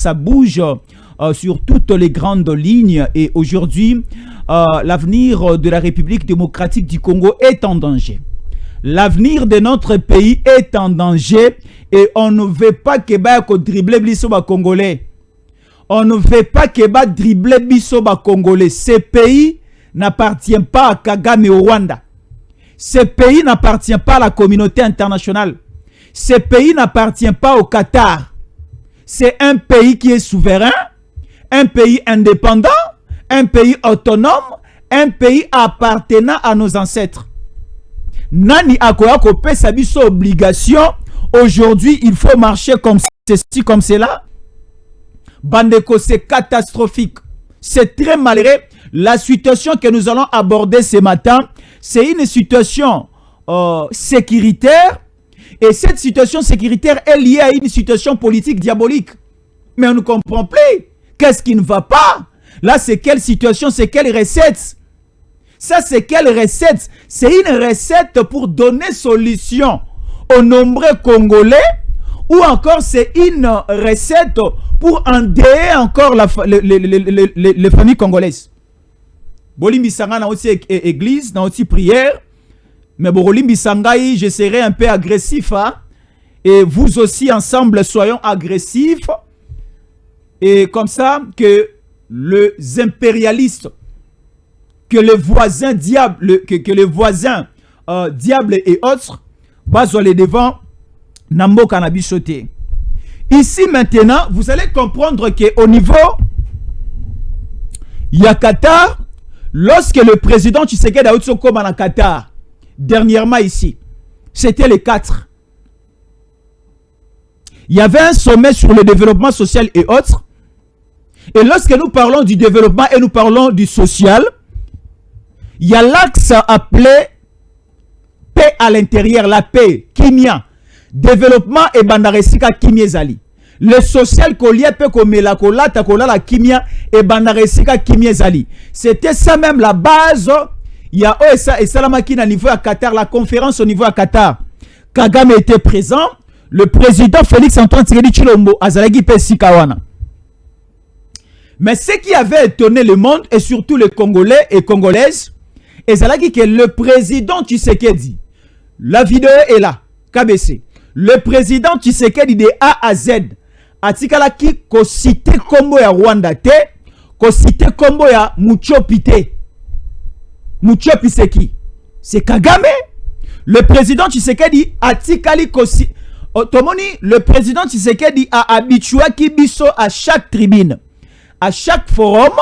ça bouge sur toutes les grandes lignes et aujourd'hui, l'avenir de la République démocratique du Congo est en danger. L'avenir de notre pays est en danger et on ne veut pas que Bako dribble bisoba congolais. On ne veut pas que Bako dribble bisoba congolais. Ce pays n'appartient pas à Kagame au Rwanda. Ce pays n'appartient pas à la communauté internationale. Ce pays n'appartient pas au Qatar. C'est un pays qui est souverain, un pays indépendant, un pays autonome, un pays appartenant à nos ancêtres. Nani akoya ko pesa biso obligation. Aujourd'hui, il faut marcher comme ceci, comme cela. Bandeko, c'est catastrophique. C'est très malheureux. La situation que nous allons aborder ce matin, c'est une situation sécuritaire. Et cette situation sécuritaire est liée à une situation politique diabolique. Mais on ne comprend plus. Qu'est-ce qui ne va pas? Là, c'est quelle situation? C'est quelle recette? Ça, c'est quelle recette? C'est une recette pour donner solution aux nombreux Congolais ou encore c'est une recette pour endeuiller encore les familles congolaises. Bolimbi Sanga na aussi église, na aussi prière. Mais Bolimbi Sangaï, je serai un peu agressif. Hein? Et vous aussi, ensemble, soyons agressifs. Et comme ça, que les impérialistes, que les voisins diables, que les voisins diables et autres, les devant Nambo Cannabis sauté. Ici maintenant, vous allez comprendre qu'au niveau Qatar, lorsque le président Tshisekedi a eu comme en Qatar, dernièrement ici, c'était les 4. Il y avait un sommet sur le développement social et autres. Et lorsque nous parlons du développement et nous parlons du social, il y a l'axe appelé paix à l'intérieur, la paix, kimia, développement et bandaresika kimiezali. Le social kolia pe komela kolata kolala kimia et bandaresika kimiezali. C'était ça même la base. Il y a OSA et Salamaki à niveau à Qatar, la conférence au niveau à Qatar. Kagame était présent. Le président Félix Antoine Tshisekedi Tshilombo azalaki pe sikawana. Mais ce qui avait étonné le monde et surtout les Congolais et Congolaises, et c'est là que le président Tshisekedi, la vidéo est là, KBC, le président Tshisekedi de A à Z, atikala ki ko cité kombo ya Rwanda te, ko cité kombo ya Muchopi te. Muchopi c'est qui? C'est Kagame. Le président Tshisekedi atikali ko cité. Otomoni, le président Tshisekedi a habitué ki biso à chaque tribune, à chaque forum,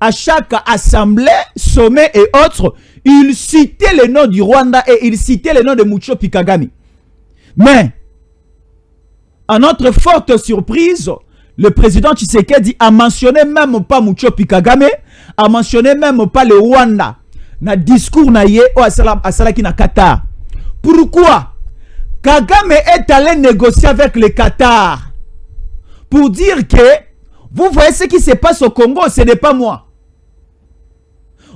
à chaque assemblée, sommet et autres, il citait le nom du Rwanda et il citait le nom de Muchopi Kagame. Mais, à notre forte surprise, le président Tshisekedi a mentionné même pas Muchopi Kagame, a mentionné même pas le Rwanda. Na discours na ye o asalaki na Qatar. Pourquoi? Kagame est allé négocier avec le Qatar pour dire que vous voyez ce qui se passe au Congo, ce n'est pas moi.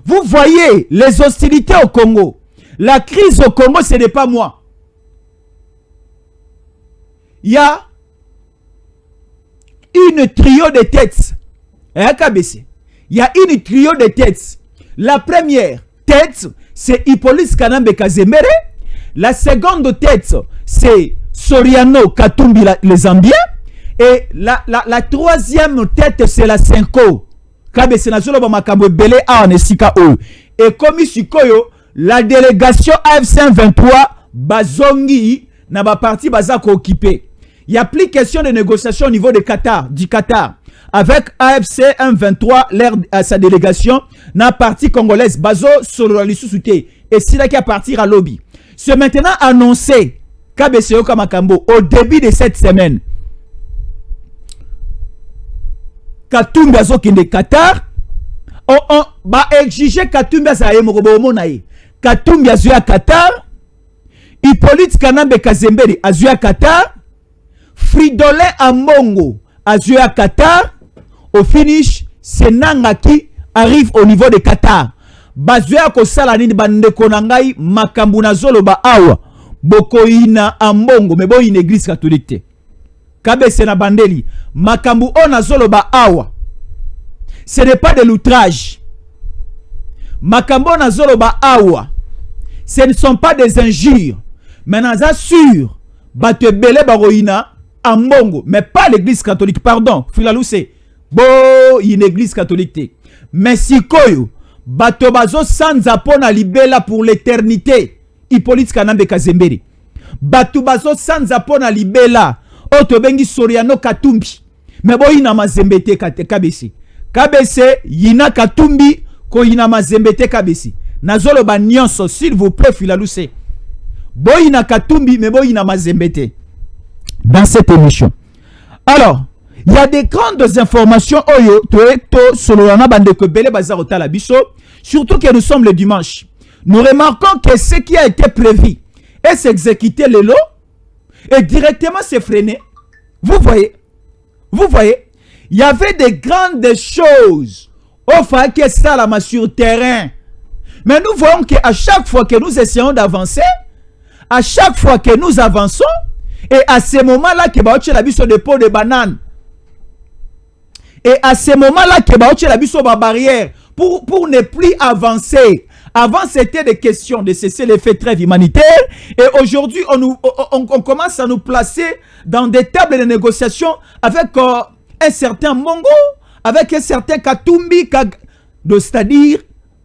Vous voyez les hostilités au Congo, la crise au Congo, ce n'est pas moi. Il y a une trio de têtes. Il y a une trio de têtes. La première tête, c'est Hippolyte Kanambe Kazemere. La seconde tête, c'est Soriano Katumbi, les Zambiens. Et la troisième tête, c'est la Senko. Et comme ici, la délégation AFC 23, Bazongi, n'a pas parti Bazako occupé. Il n'y a plus question de négociation au niveau du Qatar. Avec AFC 23, sa délégation, n'a parti congolaise, Bazo Soloralisu Souté. Et c'est là qui a parti à lobby. C'est maintenant annoncé, KBCO Kamakambo, au début de cette semaine. Katumbi azokende Qatar, on va exiger Katumbi azaye mokobomo naye. Katumbi azuya Qatar, Hippolyte Kanambe Kazembere azuya Qatar, Fridolin Ambongo azuya Qatar. Au finish, c'est Nanga qui arrive au niveau de Qatar. Bazuya ko sala nini bande konangai makambu na zolo ba awa bokoina Ambongo mais bo une église catholique. Kabese na bandeli. Makambu on azoloba awa. Ce n'est pas de l'outrage. Makambu on azoloba awa. Ce ne sont pas des injures. Mais naza sûr. Bate bele baroïna. Ambongo. Mais pas l'église catholique. Pardon. Filalousse. Bo une église catholique. Mais si koyo. Bato bazo sanza pona libela pour l'éternité. Hippolyte Kanambe Kazemberi. Bato bazo sanza pona libela. Oto bengi Soriano Katumbi. Mais bo ina mazembete kabesi. Kabese yina Katumbi ko ina mazembete kabesi. Nazolo ba nyonso s'il vous plaît Filalousse. Bo ina Katumbi mais bo ina mazembete. Dans cette émission. Alors, il y a des grandes informations oyo to sololana bande ko bele bazarota la biso, surtout que nous sommes le dimanche. Nous remarquons que ce qui a été prévu est s'exécuter le lot et directement se freiner. Vous voyez, il y avait des grandes choses au fait que ça la sur terrain. Mais nous voyons qu'à chaque fois que nous essayons d'avancer, à chaque fois que nous avançons, et à ce moment-là que baoche la biso de pot de banane. Et à ce moment-là que baoche la biso ba barrière pour ne plus avancer. Avant c'était des questions de cesser les faits trêve humanitaire et aujourd'hui on commence à nous placer dans des tables de négociation avec un certain Mongo, avec un certain Katumbi, c'est-à-dire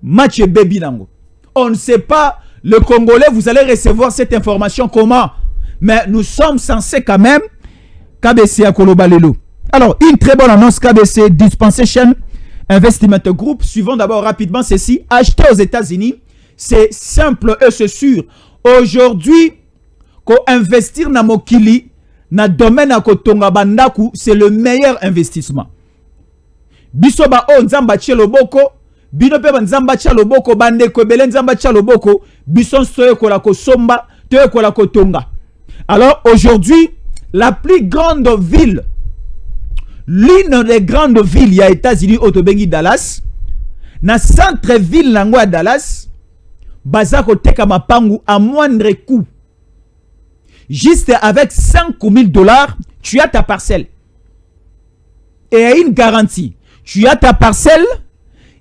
match baby nango. On ne sait pas le Congolais, vous allez recevoir cette information comment? Mais nous sommes censés quand même KBC à Kolobalelo. Alors, une très bonne annonce KBC Dispensation Investment Group. Suivons d'abord rapidement ceci. Acheter aux États-Unis, c'est simple et c'est sûr. Aujourd'hui, qu'on investir na mokili, na domaine à Kotonga Bandaku, c'est le meilleur investissement. Bisoba o nzamba loboko, binope nzamba loboko, bande ko belen nzamba loboko, bison soye kola ko somba, toye kola ko tonga. Alors aujourd'hui, la plus grande ville, l'une des grandes villes, il y a États-Unis, Otobengi, Dallas. Na centre-ville, Nango à Dallas, Bazako Teka Mapangu à moindre coût. Juste avec $5,000, tu as ta parcelle. Et à une garantie. Tu as ta parcelle,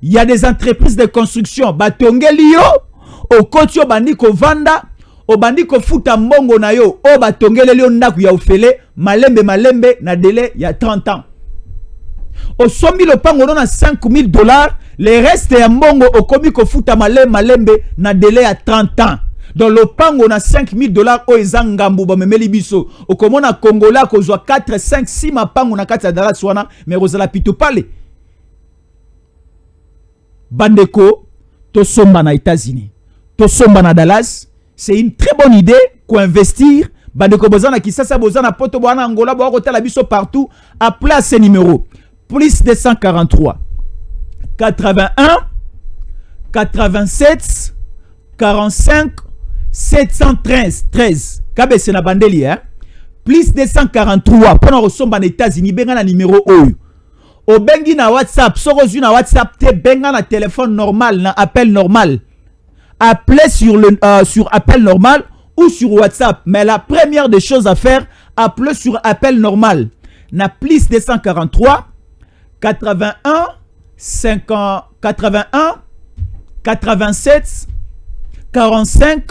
il y a des entreprises de construction. Batongelio, Okotio Bandiko Vanda, Obandiko Futa Mbongo na yo, o Batongelio Ndaku ya Ofele, malembe na délai il y a 30 ans. Au sommi le pango na $5,000, les restes ya Mbongo au komiko Futa malembe na délai à 30 ans. Dans le pango na $5,000 o ezangambu ba memeli biso. Au komona Kongola ko zwa 4, 5, 6 mapango na kati ya Dallas wana, mais rozala pito pale. Bandeko, to somba na États-Unis. To somba na Dallas. C'est une très bonne idée qu'on investir. Bandeko bozana Kisasa bozana poto bozana Angola bozana la biso partout. Appelez à ce numéro. Plus 243 81 87 45 713 KBC na bandeli hein. Plus 243 pour resomba na États-Unis benga na numéro oyo. O bengi na WhatsApp, sorozu na WhatsApp te benga na téléphone normal na appel normal. Appelez sur appel normal ou sur WhatsApp. Mais la première des choses à faire, appelez sur appel normal. Na plus 243 81 50 81 87 45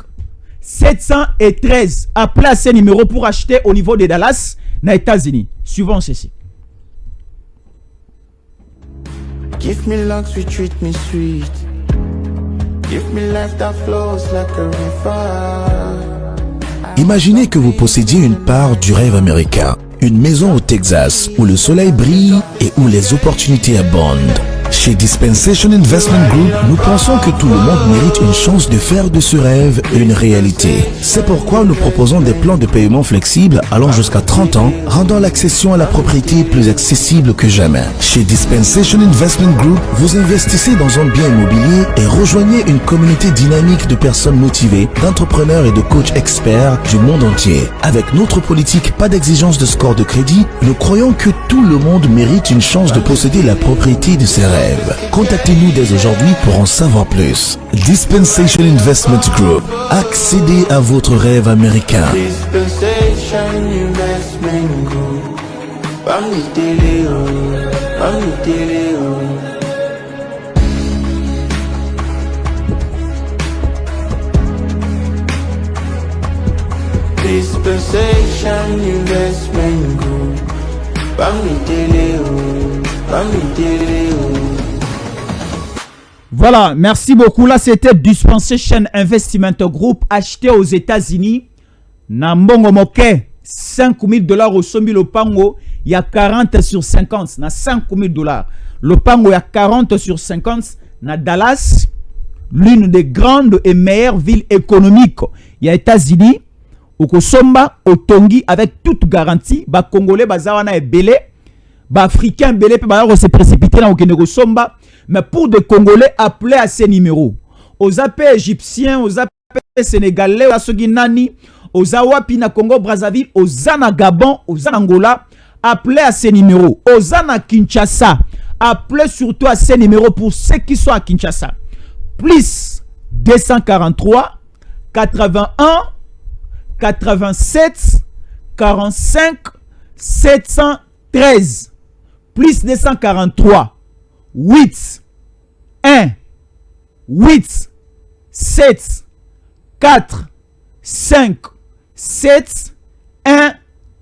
713. Appelez à ce numéro pour acheter au niveau de Dallas, na États-Unis. Suivons ceci. Give me luck, sweet, treat me sweet. Give me life that flows like a river. Imaginez que vous possédiez une part du rêve américain, une maison au Texas où le soleil brille et où les opportunités abondent. Chez Dispensation Investment Group, nous pensons que tout le monde mérite une chance de faire de ce rêve une réalité. C'est pourquoi nous proposons des plans de paiement flexibles allant jusqu'à 30 ans, rendant l'accession à la propriété plus accessible que jamais. Chez Dispensation Investment Group, vous investissez dans un bien immobilier et rejoignez une communauté dynamique de personnes motivées, d'entrepreneurs et de coachs experts du monde entier. Avec notre politique pas d'exigence de score de crédit, nous croyons que tout le monde mérite une chance de posséder la propriété de ses rêves. Contactez-nous dès aujourd'hui pour en savoir plus. Dispensation Investment Group. Accédez à votre rêve américain. Dispensation Investment Group. Bami télé, bami télé, Dispensation Investment Group. Bami télé, bami télé. Voilà, merci beaucoup. Là, c'était Dispensation Investment Group acheté aux États-Unis. Nambongo moke, $5,000 au sombi le pango. Il y a 40 sur 50. Na $5,000. Le pango, il y a 40 sur 50. Na Dallas, l'une des grandes et meilleures villes économiques. Il y a États-Unis. Au Kosomba, au Tongi, avec toute garantie. Ba Congolais, ba Zawana et Belé. Ba Africain Belé, ba se précipiter dans au Somba. Mais pour des Congolais, appelez à ces numéros. Aux AP égyptiens, aux AP sénégalais, aux Soginani, aux Awapi na Congo Brazzaville, aux Ana Gabon, aux Angola, appelez à ces numéros. Aux Ana Kinshasa, appelez surtout à ces numéros pour ceux qui sont à Kinshasa. Plus 243 81 87 45 713. Plus 243 8 1 8 7 4 5 7 1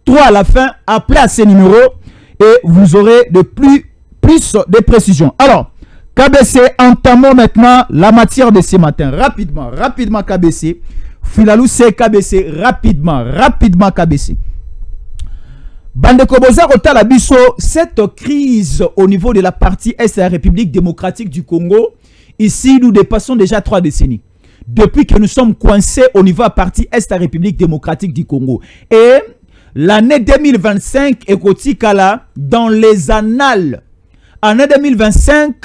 3 à la fin. Appelez à ces numéros et vous aurez de plus de précisions. Alors, KBC, entamons maintenant la matière de ce matin. Rapidement KBC. Filalou c'est KBC. Rapidement KBC. Bande Koboza Rotala Bisso, cette crise au niveau de la partie Est de la République démocratique du Congo, ici nous dépassons déjà 3 décennies. Depuis que nous sommes coincés au niveau de la partie Est de la République démocratique du Congo. Et l'année 2025 est Kotikala dans les annales. Année 2025,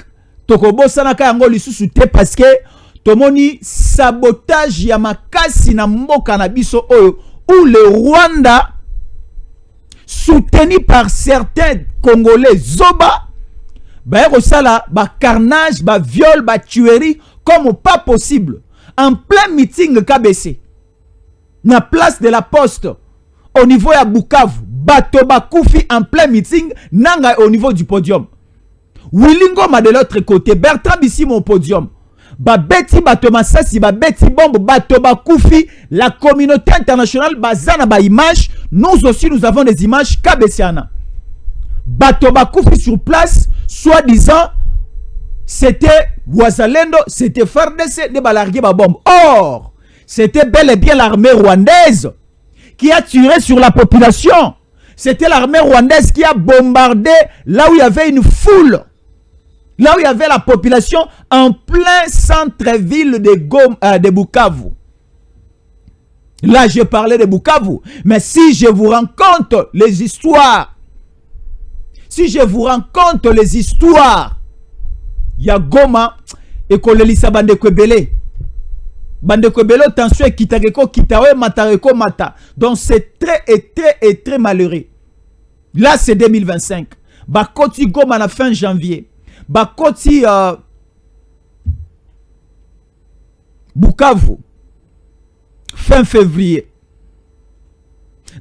Tokobo Sanaka Yango Lissusute parce que Tomoni sabotage Yamakasi na mboka na biso où le Rwanda soutenu par certains Congolais Zoba, carnage, viol, tuerie, comme pas possible. En plein meeting KBC, na place de la Poste, au niveau de Bukavu, Batoba Koufi en plein meeting, nanga au niveau du podium. Willingoma de l'autre côté, Bertrand Bissi mon podium. Beti Batoma Sassi, Beti Bombe, Batoba Koufi, la communauté internationale, Bazana ba image. Nous aussi, nous avons des images KBCana. Batoba Koufi sur place, soi-disant, c'était Ouazalendo, c'était FARDC, de balarguer ba bombe. Or, c'était bel et bien l'armée rwandaise qui a tiré sur la population. C'était l'armée rwandaise qui a bombardé là où il y avait une foule. Là où il y avait la population en plein centre-ville de Bukavu. Là, je parlais de Bukavu. Mais si je vous raconte les histoires, il y a Goma et Kolelisa Bandekwebele. Bandekwebele, tension et Kitareko, Kitawe, Matareko, Mata. Donc c'est très malheureux. Là, c'est 2025. Bakoti Goma à la fin janvier. Bakoti Bukavu fin février.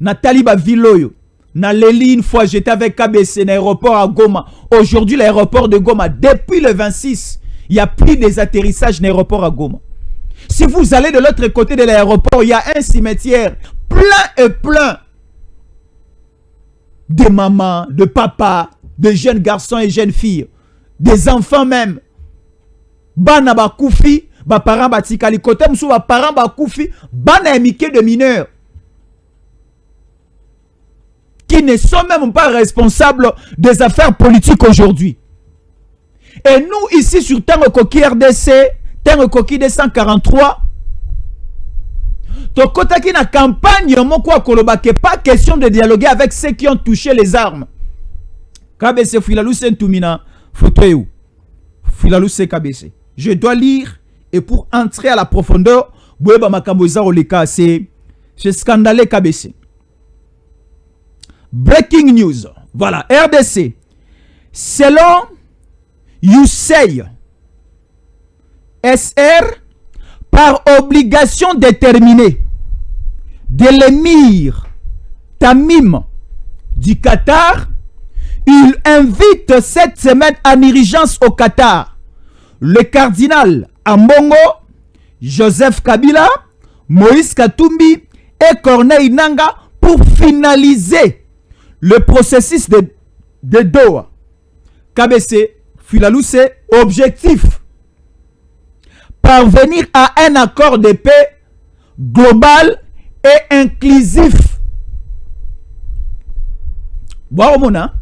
Nathalie Baviloyo. Na Leli, une fois j'étais avec KBC l'aéroport à Goma. Aujourd'hui l'aéroport de Goma, depuis le 26, il n'y a plus des atterrissages l'aéroport à Goma. Si vous allez de l'autre côté de l'aéroport, il y a un cimetière plein de mamans, de papas, de jeunes garçons et jeunes filles. Des enfants même. Bana ba koufi, ba parents ba tikali kote msou ba parents ba koufi, bana émiqué de mineurs. Qui ne sont même pas responsables des affaires politiques aujourd'hui. Et nous ici sur Tango Koki RDC, Tango Koki 243, Tokotaki na campagne moko koloba que pas question de dialoguer avec ceux qui ont touché les armes. KBC Filalou Sentumina. Fauteuil. Filalou KBC. Je dois lire et pour entrer à la profondeur, Boeba Makamboza Oleka, c'est scandaleux KBC. Breaking news. Voilà, RDC. Selon Youssei SR, par obligation déterminée de l'émir Tamim du Qatar, Il invite cette semaine en urgence au Qatar le cardinal Ambongo, Joseph Kabila, Moïse Katumbi et Corneille Nangaa pour finaliser le processus de Doha. KBC, Filalousse, objectif: parvenir à un accord de paix global et inclusif. Bon, mona,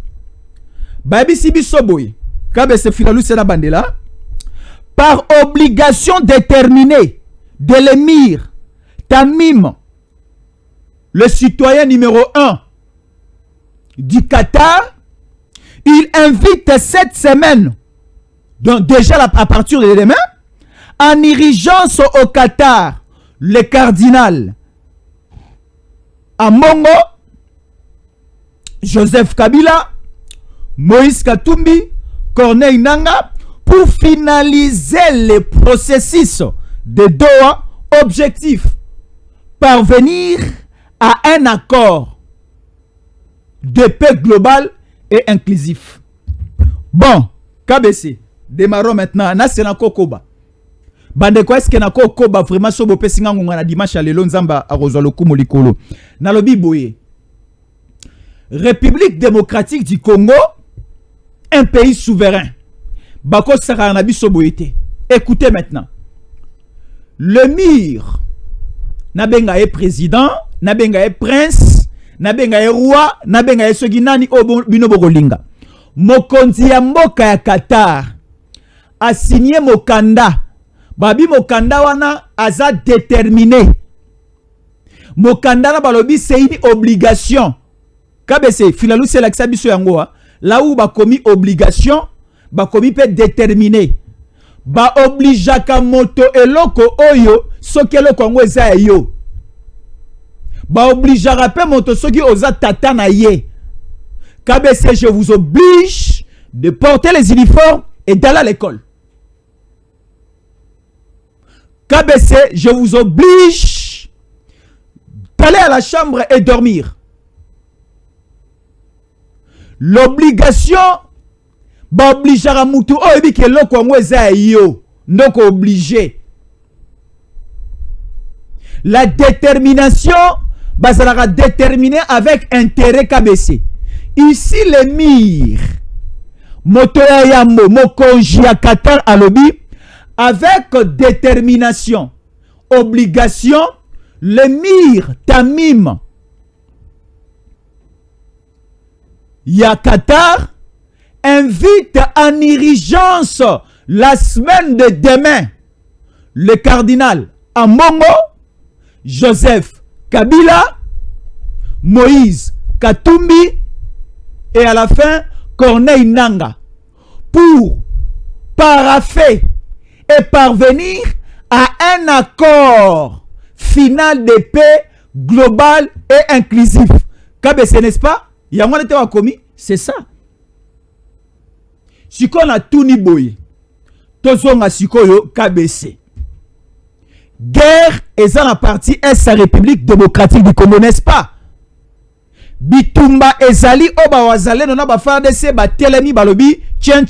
Babi Sibi Soboy, KBC Filalousse na bandela, par obligation déterminée de l'émir Tamim, le citoyen numéro 1 du Qatar, il invite cette semaine, donc déjà à partir de demain, en urgence au Qatar, le cardinal Ambongo, Joseph Kabila, Moïse Katumbi, Corneille Nangaa, pour finaliser le processus de Doha. Objectif: parvenir à un accord de paix global et inclusif. Bon, KBC, démarrons maintenant. Nasena Kokoba. Bandeko, est-ce que na Kokoba vraiment sobo pesinga ngonga na dimanche lelo nzamba arozwa lokumu likolo. Nalobi boye. République démocratique du Congo, un pays souverain. Bako saka na biso boyete. Écoutez maintenant. Le mur nabenga e président, nabenga e prince, nabenga e roi, nabenga e soginani bino bokolinga. Mokonzi ya mboka ya Qatar a signé mokanda. Babi mokanda wana aza déterminé. Mokanda na balobi c'est une obligation. KBC Filalousse lakisa biso yango là où ba commis obligation, ba commis peut déterminé. Ba obligeaka moto eloko oyo soki eloko yango eza yo. Ba obligeaka pe moto soki oza tata na ye. KBC, je vous oblige de porter les uniformes et d'aller à l'école. KBC, je vous oblige d'aller à la chambre et dormir. L'obligation ba obligeaka mutu oyo bi ke eloko yango eza yo. Donc obligé. La détermination bazalaka déterminé avec intérêt. KBC. Ici l'émir Motoya Yambo Mokonji ya Qatar alobi avec détermination, obligation, l'émir Tamim ya Qatar invite en urgence la semaine de demain le cardinal Ambongo, Joseph Kabila, Moïse Katumbi et à la fin Corneille Nangaa pour paraffer et parvenir à un accord final de paix global et inclusif. KBC, n'est-ce pas? Yango était wa commis, c'est ça. Si on a tout ni boy, tozonga sikoyo KBC. Guerre est dans la partie est la République démocratique du Congo, n'est-ce pas? Bitumba ezali oba wazale nona ba FARDC ba telemi balobi tiens,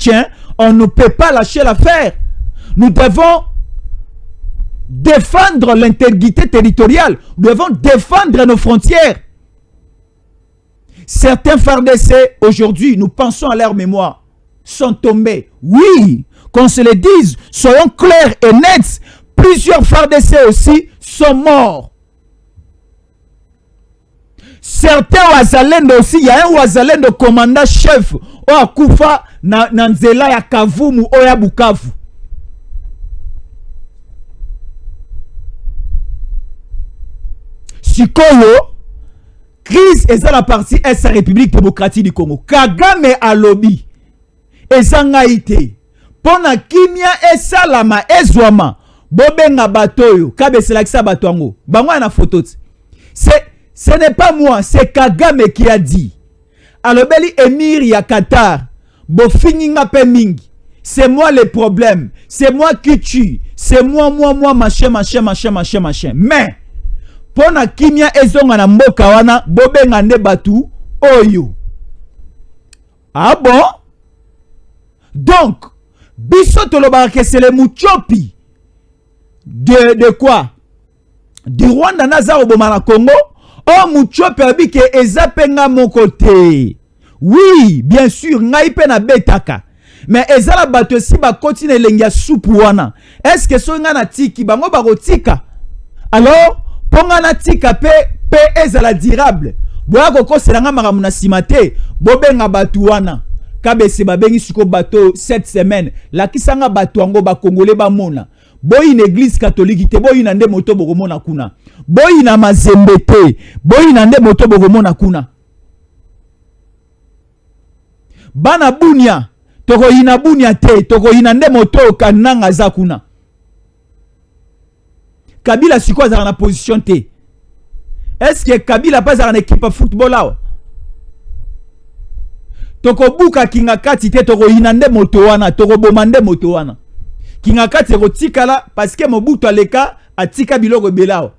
on ne peut pas lâcher l'affaire. Nous devons défendre l'intégrité territoriale. Nous devons défendre nos frontières. Certains FARDC aujourd'hui, nous pensons à leur mémoire, sont tombés. Oui, qu'on se le dise, soyons clairs et nets. Plusieurs FARDC aussi sont morts. Certains Wazalendo aussi, il y a un Wazalendo commandant chef au Akufa na nzela ya Kavumu ou ya Bukavu. Sikoyo, crise est dans la partie est la République démocratique du Congo. Kagame alobi ezangaite. Pona kimia esalama ezwama. Bobenga batoyo. KBC lakisa batoango. Bangwa na photo. Ce n'est pas moi, c'est Kagame qui a dit. Alobeli émir ya Qatar. Bofininga pe mingi. C'est moi le problème. C'est moi qui tue. C'est moi, machin. Mais, pona kimia ezonga na mboka wana, bobenga nde batu, oyo. Ah bon? Donc, biso tolobaka que c'est le Muchopi de quoi? Du Rwanda naza oboma na Congo. Oh Muchopi abi ke ezapenga mon côté. Oui, bien sûr, ngai pe na betaka. Mais ezala bato si ba continue lengia soupe wana. Est-ce que so nga na tiki bango ba rotika? Alors, ponga na tika pe ezala durable. Boya koko selanga makamu na simate, bobenga batu wana. Kabese babengi suko bato 7 semaines. La kisanga batu ango ba Congolais ba mona. Boyi une église catholique te, boyi nande moto bokomona kuna. Boyi na mazembe te, boyi nande moto bokomona kuna. Bana bunia, toko ina bunia te, toko ina nde moto kananga za kuna. Kabila siko za na position te. Est-ce que Kabila pas en équipe de football là? Toko buka kingakati te, toko inande moto wana, toko bomande moto wana. Kingakati ro tikala parce que Mobutu aleka atika biloko belao.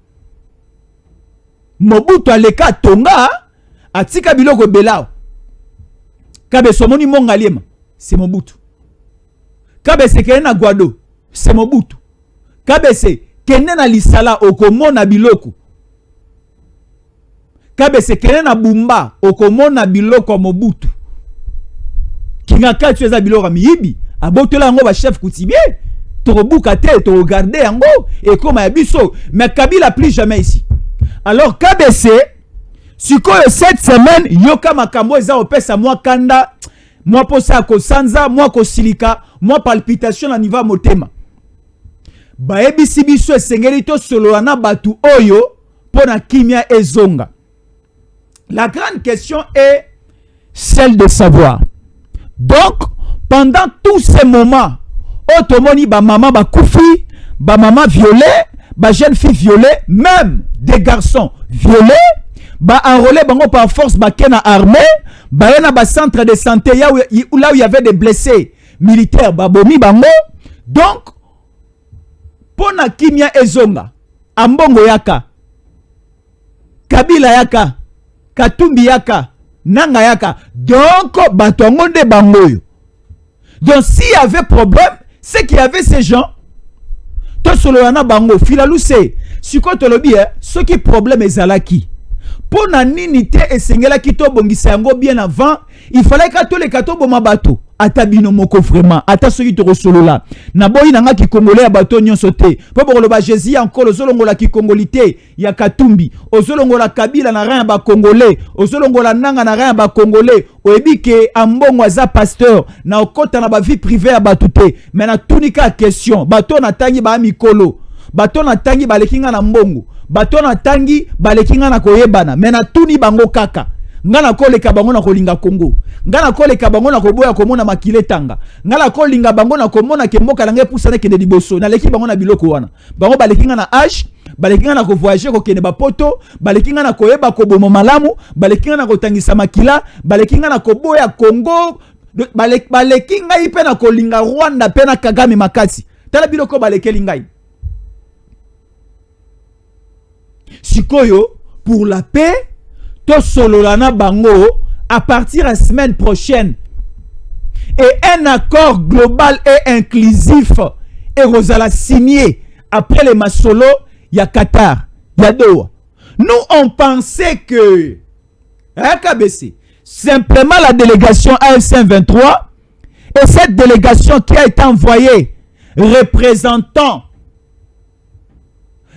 Mobutu aleka tonga atika biloko belao. Kabe somoni mongalema, c'est Mobutu. Kabe se kene na Guado, c'est Mobutu. Kabe se kene na lisala okomona biloko. Kabe se kene na bumba okomona biloko Mobutu. Kingakati eza biloko miyibi, abotola ngo ba chef coutumier. Torobuka te, to regarder yango et comme ya biso, mais Kabila plus jamais ici. Alors KBC sikoyo cette semaine yoka makambo eza opesa mwa kanda, mwa posa ko sanza, mwa ko silika, mwa palpitation na niveau motema. Ba ebisi biso esengeli to solo na batu oyo pona kimia ezonga. La grande question est celle de savoir. Donc pendant tous ces moments Otomoni ba maman ba koufi, ba maman violée, ba jeune fille violée, même des garçons violés, ba enrôlé bango par force ba kena armée, ba yana ba centre de santé là où il y avait des blessés militaires, ba bomi bango. Donc pona kimia ezonga, ambongo yaka, Kabila yaka, Katumbi yaka, nanga yaka. Donc batongo de bango yo. Donc s'il y avait problème, c'est qu'il y avait ces gens. To solo yana bango filalou c'est si ko to lobi ce qui problème ezalaki. Pona nini te esengela ki to bongisa yango bien avant, il fallait que to le kato boma bato. Ata bino moko vraiment, ata soki to solo la. Na boyi nanga ki congolais ya bato nyonso te. Po bokolo ba Jésus encore ozolongola ki congolité ya Katumbi, ozolongola Kabila na rien ba congolais, ozolongola nanga na rien ba congolais. Oyebi ke ambongo aza pasteur na okota na ba vie privée ya bato te. Mais na tunika question, bato na tangi ba mikolo. Bato na tangi balekinga na mbongo. Bato na tangi balekinga na koyebana. Mais na tuni bango kaka. Ngana koleka bango na kolinga Congo. Ngana koleka bango na koboya komona makile tanga. Ngana kolinga bango na komona ke mboka lange pusana kende liboso. Na leki bango na biloko wana. Bango balekinga na âge, balekinga na ko voyager ko kende ba poto, balekinga na koyeba ko bomo malamu, balekinga na kotangisa makila, balekinga na koboya Congo, balekinga ipe na kolinga Rwanda pe na Kagame makasi. Tala biloko balekeli ngai. Sikoyo pour la paix to sololana bango à partir de la semaine prochaine et un accord global et inclusif et Rosala signé après les Masolo il y a Qatar il y a Doha. Nous on pensait que KBC simplement la délégation AFC 23 et cette délégation qui a été envoyée représentant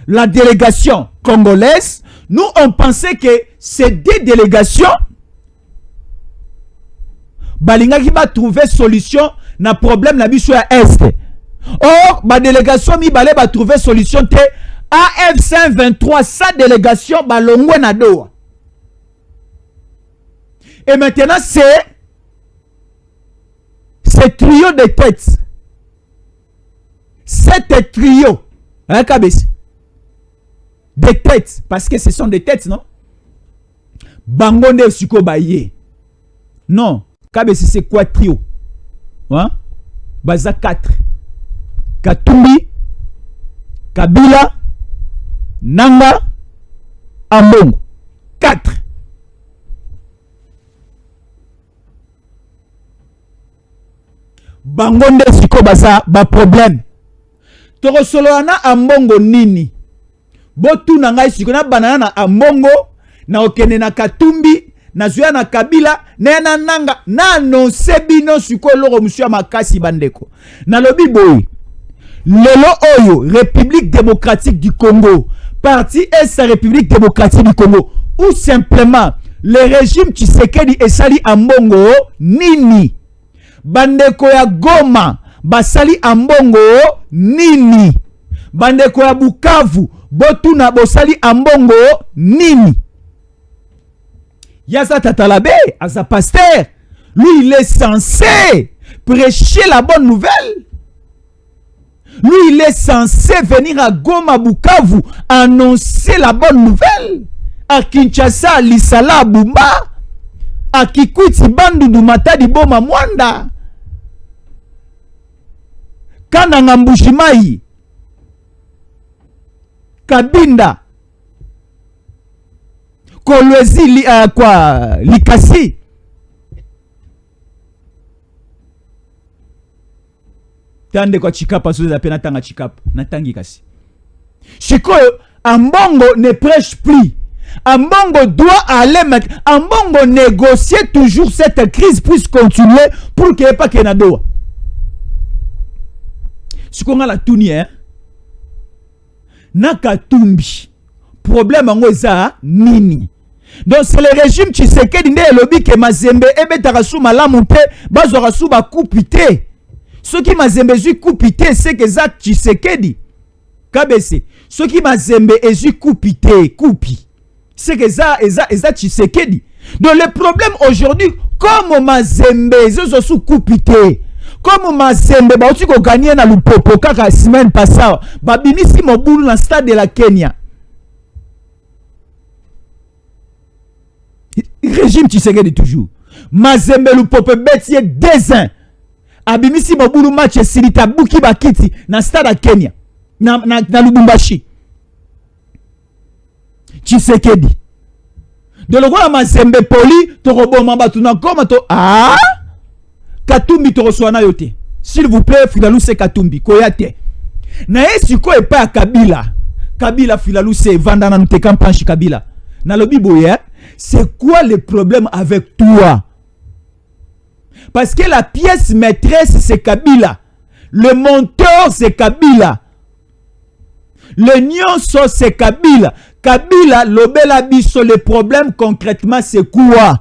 la délégation congolaise, nous on pensait que ces deux délégations balinga qui va trouver solution na problème na biso ya est. Or ba délégation mi balé ba trouver solution te AFC 23 sa délégation balongwe na Doha. Et maintenant c'est ce trio de têtes. Cet trio hein KBC des têtes, parce que ce sont des têtes, non? Bangonde Suko Baye. Non. KBC c'est quoi trio? Hein? Baza 4. Katumbi, Kabila, Nanga, Ambongo. 4. bangonde siko baza ba problème. Tokosoloana ambongo nini? Botu na ngai siko na banana na ambongo na okene na Katumbi na zuya na Kabila na nanga na annonce bino siko loko monsieur makasi bandeko. Na lobi boy. Lelo oyo République démocratique du Congo, parti est sa République démocratique du Congo, ou simplement le régime Tshisekedi esali ambongo nini? Bandeko ya Goma basali ambongo nini? Bandeko ya Bukavu botuna bosali ambongo nini? Yaza Tatalabe, Aza pasteur, lui il est censé prêcher la bonne nouvelle. Lui il est censé venir à Goma Bukavu annoncer la bonne nouvelle. À Kinshasa, Lisala, Bumba, à Kikwiti, Bandundu, Matadi, Boma, Mwanda, Kananga, Mbujimayi, Kabinda, Kolwezi, Likasi. Tande kwa Chikapa, sous la peine à Chikapa, Natangi Kasi. Chikoyo, Ambongo ne prêche plus. Ambongo doit aller maintenant. Ambongo négocier toujours cette crise puisse continuer pour qu'il n'y ait pas Kenado. Ce qu'on a la tournière, hein? Nakatumbi. Problème en Oza, Nini. Donc c'est le régime Tshisekedi ne lobby que Mazembe ebe tarasu malamunte bazораsu ba coupité. Ce qui Mazembe zu coupité c'est que ça Tshisekedi. Kabese. Ce qui Mazembe ezu coupité, coupi. C'est que ça Tshisekedi. Donc le problème aujourd'hui, comme Mazembe ezu sous coupité. Comme Mazembe ba oti ko gagner na Lupopo kaka semaine passée, ba binisi mobulu na stade de la Kenya. Régime Tshisekedi toujours. Mazembe Lupopo betie 2 ans. Abimisi mobulu match silita buki bakiti na stade de Kenya. Na Lubumbashi. Tshisekedi. De lokola Mazembe poli to roboma batu na koma to Katumbi to reçoana yote. S'il vous plaît, Filalou c'est Katumbi koyate. Na esiko e pa Kabila. Kabila Filalou c'est vandana nous te campanche Kabila. Na lobi boye, c'est quoi le problème avec toi? Parce que la pièce maîtresse c'est Kabila. Le monteur c'est Kabila. Le nyonso c'est Kabila. Kabila lobela biso, le problème concrètement c'est quoi?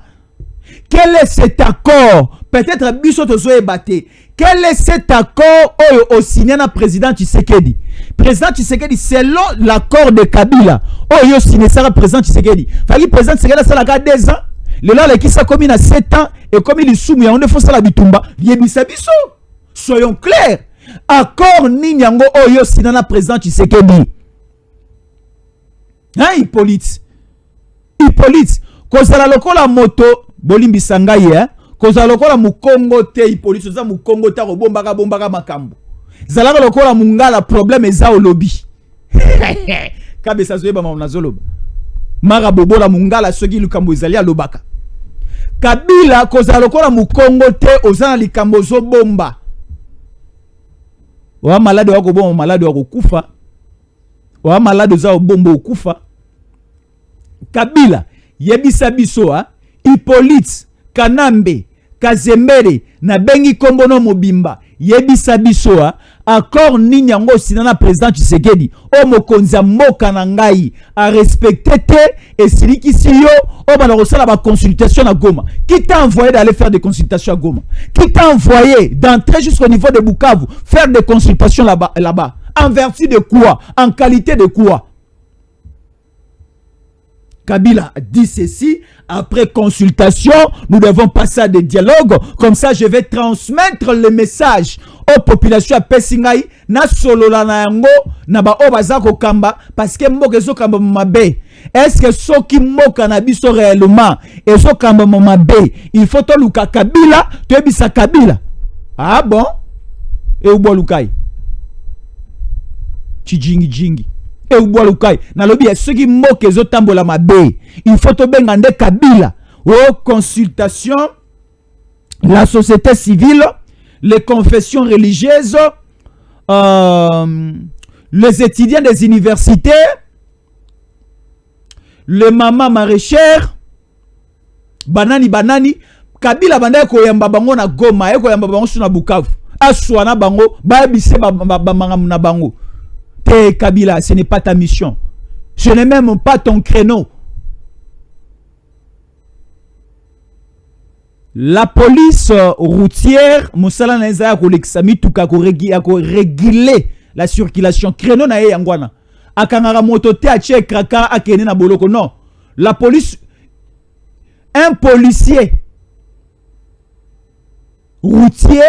Quel est cet accord? Peut-être biso tozoe baté. Quel est cet accord au signé na président Tshisekedi? Président Tshisekedi selon l'accord de Kabila. Oyo signé ça président Tshisekedi. Fali président Tshisekedi ça la 2 ans. Le là qui ça comme il a 7 ans et comme il est soumis on faut ça la bitumba. Yebisa biso. Soyons clairs. Accord ni nyango oyo signé na président Tshisekedi. Hein, Hippolyte. Kozala lokola moto bolimbi sangai hein. Kozala lokola mukongo te Hippolyte za mukongo ta bombaka makambo. Zala lokola mungala problème eza au lobby. Kabesa zoeba mama nazoloba. Mara bobola mungala soki lukambo ezali alobaka. Kabila kozala lokola mukongo te ozana likambo zo bomba. Wa malade wako bomba malade wako kufa. Wa malade za bombo okufa. Kabila yebisa biso Hippolyte Kanambe Kazembere na bengi kombono mobimba yebisa biso accord nini yango sinana président Tshisekedi o mokonza mboka na ngai a respecter te et silikisi yo o bana kosala ba consultation na Goma. Qui t'a envoyé d'aller faire des consultations à Goma? Qui t'a envoyé d'entrer jusqu'au niveau de Bukavu faire des consultations là-bas? En vertu de quoi? En qualité de quoi? Kabila dit ceci, après consultation, nous devons passer à des dialogues, comme ça je vais transmettre le message aux populations à Pessingaï, na solo la na yango, na ba obazako kamba, parce que mboke so kamba mabe. Est-ce que so ki mboka na biso réellement, et so kamba mabe, il faut to luka Kabila, to ebisa Kabila. Ah bon? Et ubo lukai. Jingi. Et ubo lukai. Na lobi ceux qui moquent zo tambola mabe. Il faut to bengande Kabila. Oh consultation la société civile les confessions religieuses, les étudiants des universités, les mamans maraîchères, banani, Kabila banda koyamba bango na Goma, koyamba bango na Bukavu, aswana bango, babise na bango. Te Kabila, ce n'est pas ta mission. Ce n'est même pas ton créneau. La police routière, Moussala Naza Kolexami Tuka réguler la circulation. Créneau na yangwana. Akangara motote a tche kraka akene na boloko. Non. La police, un policier routier,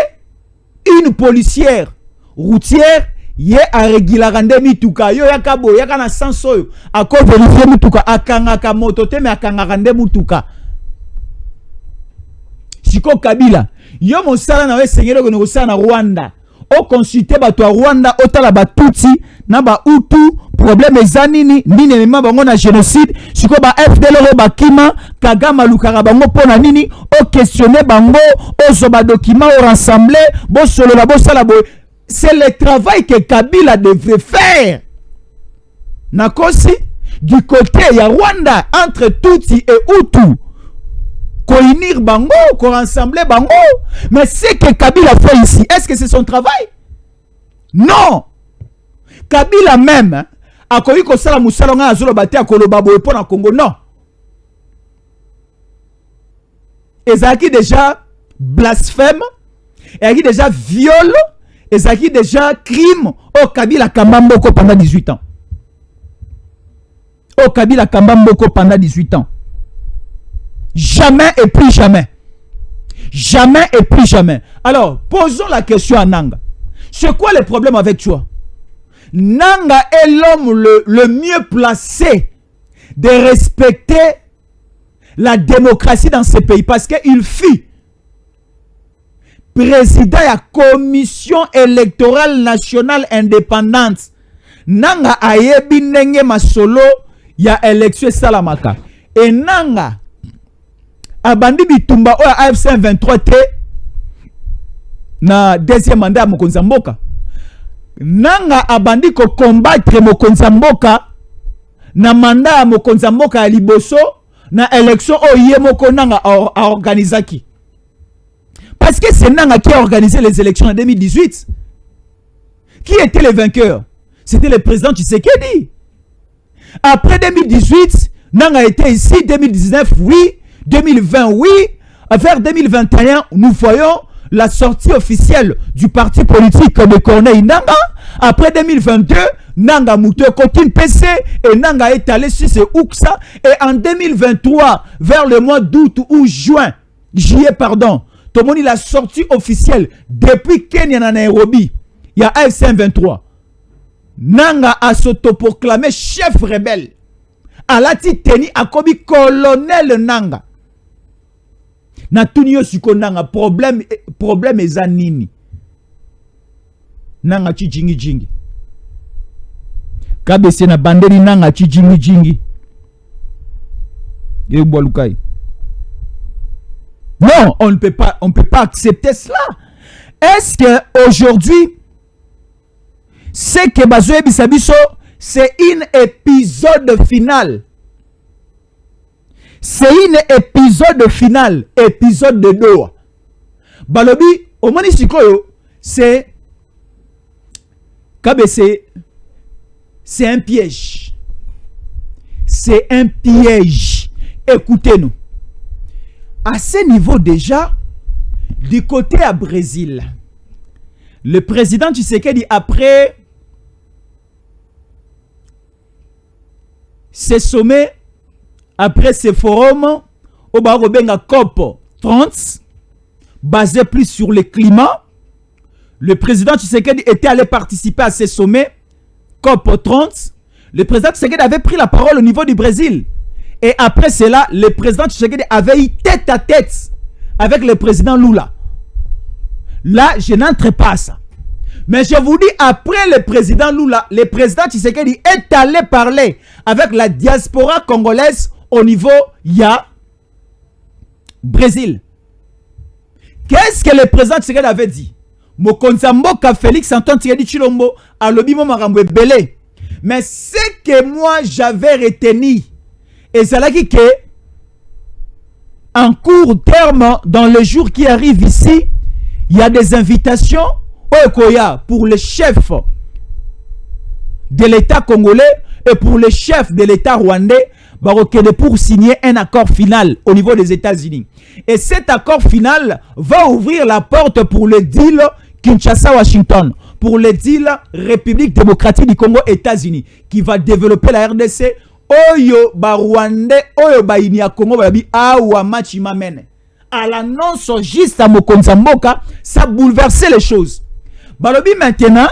une policière routière, ye a régularande mituka. Yo yakabo, yakana sansoyo. Ako vérifier mituka. Akangaka motote me akangarande mituka. Siko Kabila, yo mosala na we sengelo ko ngosala na Rwanda. O consulter bato Rwanda, otala batutsi na ba utu, problème ezanini, nini mema bango na génocide, siko ba FDLR ba kima, Kagama lukara bango pona nini, o questionner bango, o zo ba document o rassembler, bo solo la bo sala bo. C'est le travail que Kabila devrait faire. Nakosi du côté ya Rwanda entre Tutsi et Hutu. Unir bango, qu'on rassembler bango. Mais ce que Kabila fait ici, est-ce que c'est son travail? Non. Kabila même, a koyi ko sala musala nga azolo bate akolo babo epo na Congo, non. Ezaki déjà blasphème, ezaki déjà viol, ezaki déjà crime au Kabila Kambamboko pendant 18 ans. Au Kabila Kambamboko pendant 18 ans. Jamais et plus jamais. Jamais et plus jamais. Alors, posons la question à Nanga. C'est quoi le problème avec toi? Nanga est l'homme le mieux placé de respecter la démocratie dans ce pays parce qu'il fut président de la Commission électorale nationale indépendante. Nanga ayebi ndenge masolo ya élection salamaka. Et Nanga abandi bitumba oya AFC 23 te na deuxième mandat mokonzi mboka. Nanga abandi ko combattre mokonzi mboka na mandat mokonzi mboka ya liboso na élection oye moko Nanga a organisaki. Parce que c'est Nanga qui a organisé les élections en 2018. Qui était le vainqueur? C'était le président Tshisekedi. Après 2018, Nanga était ici, 2019 oui, 2020, oui. Vers 2021, nous voyons la sortie officielle du parti politique de Corneille Nanga. Après 2022, Nanga Mouto continue PC et Nanga est allé sur ce Ouksa. Et en 2023, vers le mois d'août ou juillet, pardon, tout le monde la sortie officielle depuis Kenya na Nairobi. Il y a AFC 23. Nanga a s'autoproclamé chef rebelle. Alati teni akobi colonel Nanga. Na tunio siko Nanga problème eza nini? Nanga chi jingi. Kabese na bandeli Nanga chi jingi. Yebo lukai. Non, on ne peut pas accepter cela. Est-ce que aujourd'hui ce que Bazoé Bisabiso, c'est un épisode final. C'est un épisode final. Épisode de Doha. Balobi, au Monisikoyo, c'est un piège. C'est un piège. Écoutez-nous. À ce niveau déjà, du côté à Brésil, le président Tshisekedi, après ces sommets, après ces forums, au Barobenga COP 30, basé plus sur le climat, le président Tshisekedi était allé participer à ces sommets COP 30. Le président Tshisekedi avait pris la parole au niveau du Brésil. Et après cela, le président Tshisekedi avait eu tête à tête avec le président Lula. Là, je n'entre pas à ça. Mais je vous dis, après le président Lula, le président Tshisekedi est allé parler avec la diaspora congolaise au niveau Brésil. Qu'est-ce que le président Tshisekedi avait dit? mokonzi mboka Félix Antoine Tshisekedi Tshilombo alobi mo makambo ebele. Mais ce que moi j'avais retenu, et c'est là que en court terme, dans les jours qui arrivent ici, il y a des invitations pour les chefs de l'État congolais et pour les chefs de l'État rwandais pour signer un accord final au niveau des États-Unis. Et cet accord final va ouvrir la porte pour le deal Kinshasa-Washington, pour le deal République démocratique du Congo États-Unis, qui va développer la RDC. Oyo ba Rwandais, oyo ba inia Congo ba bi awa machi mamene. À l'annonce juste à Mokonzi Mboka, ça bouleversait les choses. Balobi maintenant,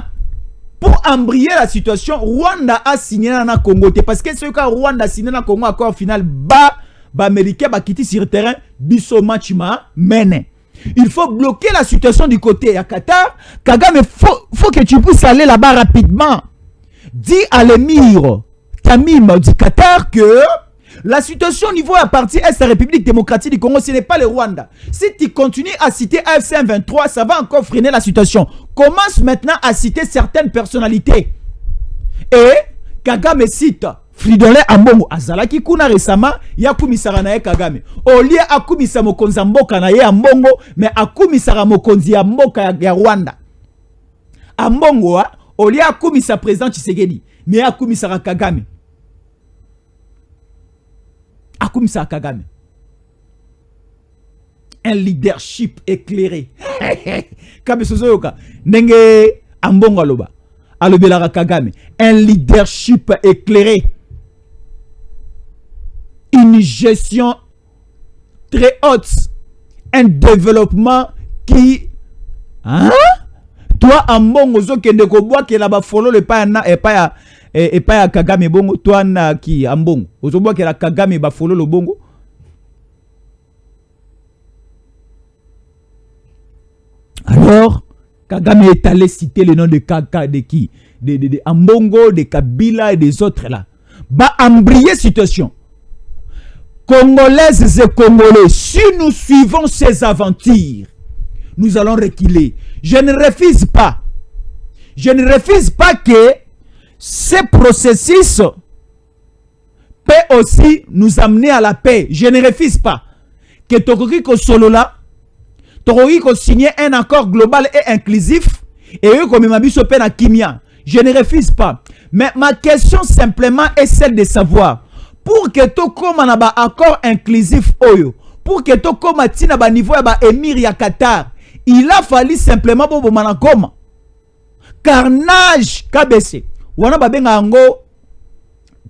pour embrayer la situation, Rwanda a signé dans le Congo. Parce que ce que Rwanda a signé dans le Congo, accord final, Américain va quitter sur le terrain, biso machima mene. Il faut bloquer la situation du côté à Qatar. Kagame, faut que tu puisses aller là-bas rapidement. Dis à l'émir Tamim du Qatar que la situation au niveau de la partie Est de la République démocratique du Congo, ce n'est pas le Rwanda. Si tu continues à citer AFC M23, ça va encore freiner la situation. Commence maintenant à citer certaines personnalités. Et Kagame cite Fridolin Ambongo azalaki kuna récemment yakumisaka na ye Kagame. Olie akumisa mokonzi mboka na ye Ambongo, mais akumisaka mokonzi ya mboka ya Rwanda. Ambongo olie akumisa président Tshisekedi, mais akumisaka Kagame. Akumisa Kagame. Un leadership éclairé. Kabesozoyoka ndenge Ambongo aloba. Alobelaka Kagame. Un leadership éclairé. Une gestion très haute. Un développement qui... Hein? Toi, Ambongo zokende ko boa ke la ba follow le pa na et pas à Kagame bongo, toi na ki Ambongo. Ozoboa ke la Kagame ba follow le bongo. Alors, Kagame est allé citer le nom de Kaka, de qui? De Ambongo, de Kabila et des autres là. Bah, embrayer situation. Congolaises et Congolais, si nous suivons ces aventures, nous allons reculer. Je ne refuse pas. Je ne refuse pas que ce processus peut aussi nous amener à la paix. Je ne refuse pas que Tokoriko Solola, Tokoriko signer un accord global et inclusif et eux comme Mabiso Pena Kimia. Je ne refuse pas. Mais ma question simplement est celle de savoir, pour que Tokoma na ba accord inclusif oyo, pour que Tokoma tina ba niveau ya ba émir ya Qatar, il a fallu simplement bobo manakoma. Carnage KBC. Wana ba benga ango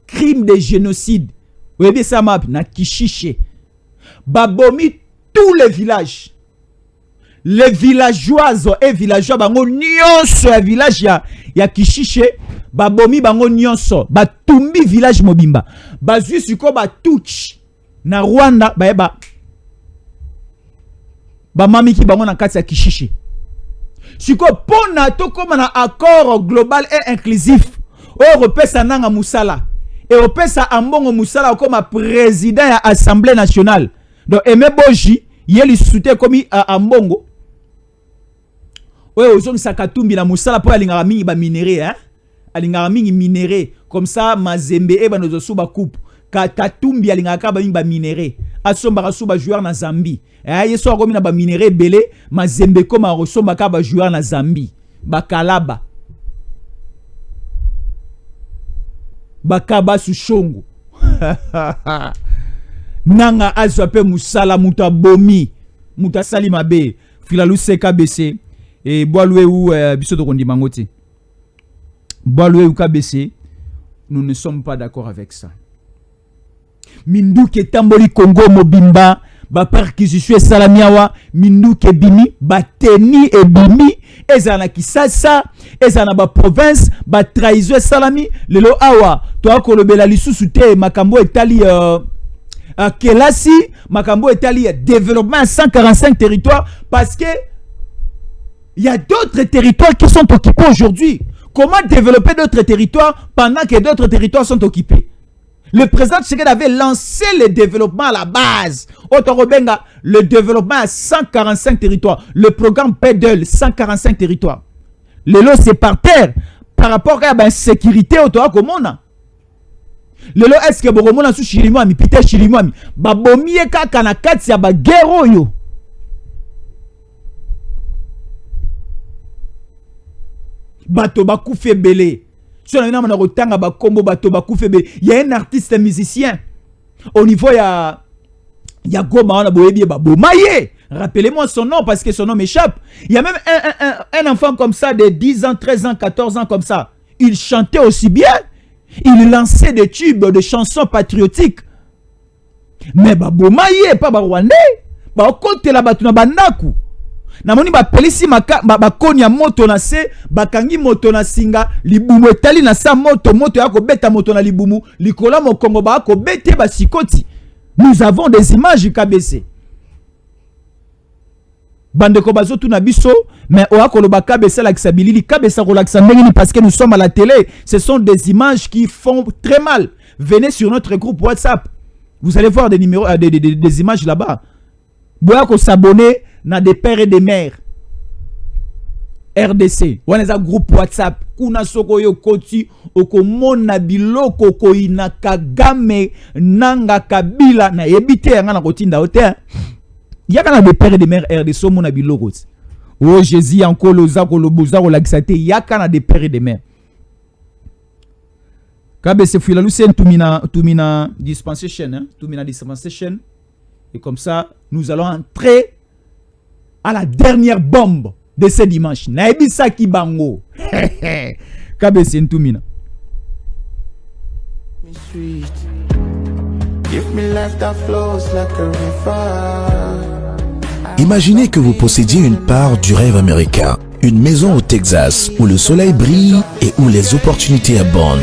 crime de génocide. Vous voyez ça map na Kishiche. Babomi tous les villages. Les villageoises et villageois bango nyonso ya village ya Kishiche babomi bango nyonso batumbi village mobimba bazwi siko batuch na Rwanda ba mami ki bango na kati ya Kishiche siko pona to koma na accord global et inclusif o repesa nanga musala et repesa Ambongo musala comme président ya Assemblée nationale donc Aimé Boji yeli soutien comme Ambongo. Ouais, aujourd'hui ça katumbi na musala po alingara mingi ba minéré hein. Alingara mingi minéré comme ça Mazembe e ba nozo suba coupe. Katumbi alingara ka ba mingi ba minéré. Asomba ka suba joueur na Zambie. Yeso akomi na ba minéré belé Mazembe koma resomba ka ba joueur na Zambie. Bakalaba. Bakaba su shongo. Nanga azwa pe musala muta bomi. Muta sali mabe. Filalu CKBC. Et Boaloué ou Bisoto Rondimangoti. Boaloué ou KBC, nous ne sommes pas d'accord avec ça. Mindouke Tamboli Congo Mobimba, ba perquisition Salamiawa, Mindouke Bimi, ba Teni et Bimi, ezana Kisasa, ezana ba province, ba trahison Salami, lelo awa, toi kolobela lisusu te makambo etali Kelasi, makambo etali développement à 145 territoires parce que il y a d'autres territoires qui sont occupés aujourd'hui. Comment développer d'autres territoires pendant que d'autres territoires sont occupés? Le président Tshisekedi avait lancé le développement à la base. Otorobenga, le développement à 145 territoires. Le programme PEDEL, 145 territoires. Le lot, c'est par terre. Par rapport à la sécurité, Otorokomona. Le lot, est-ce que Boromona sous Chirimwami, Pite Chirimwami, Babomie kaka na kati ya bagero yo. Bato bakufe belé. Il y a un artiste musicien au niveau il y a Goma rappelez-moi son nom parce que son nom m'échappe. Il y a même un enfant comme ça de 10 ans, 13 ans, 14 ans comme ça. Il chantait aussi bien. Il lançait des tubes, des chansons patriotiques. Mais Babomaye, pas Rwandais. Côté la batuna banaku. Namoni ba pelisi ba konya moto na se bakangi moto na singa libumu etali na sa moto yako beta moto na libumu likola mo Kongo ba ko bete ba sikoti. Nous avons des images KBC. Bande ko bazo tu na biso mais oako lo ba KBC la kisabilili KBC ko la kisambeli parce que nous sommes à la télé. Ce sont des images qui font très mal. Venez sur notre groupe WhatsApp. Vous allez voir des numéros des images là-bas. Boyako s'abonner na des pères et des mères RDC waneza groupe WhatsApp kuna soko yo koti okomona biloko ko ina Kagame nanga Kabila na yebite yanga na kotinda hotel yaka na des pères et des mères RDC mona biloko oh Jésus encore za ko loboza ko laxate yaka na des pères et des mères KBC fuila lucien tumina dispensation hein tumina dispensation et comme ça nous allons entrer à la dernière bombe de ce dimanche. Naebisa Kibango. KBC Ntumina. Imaginez que vous possédiez une part du rêve américain. Une maison au Texas où le soleil brille et où les opportunités abondent.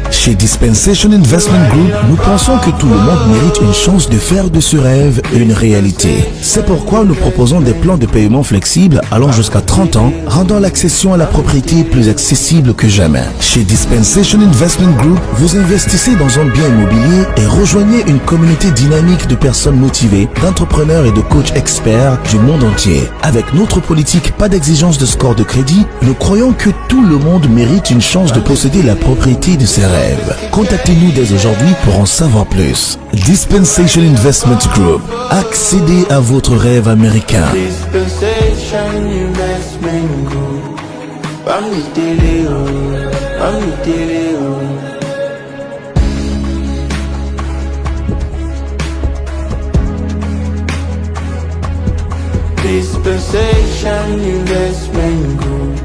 Chez Dispensation Investment Group, nous pensons que tout le monde mérite une chance de faire de ce rêve une réalité. C'est pourquoi nous proposons des plans de paiement flexibles allant jusqu'à 30 ans, rendant l'accession à la propriété plus accessible que jamais. Chez Dispensation Investment Group, vous investissez dans un bien immobilier et rejoignez une communauté dynamique de personnes motivées, d'entrepreneurs et de coachs experts du monde entier. Avec notre politique pas d'exigence de score de crédit, nous croyons que tout le monde mérite une chance de posséder la propriété de ses rêves. Contactez-nous dès aujourd'hui pour en savoir plus. Dispensation Investment Group. Accédez à votre rêve américain. Dispensation Investment Group. Dispensation Investment Group.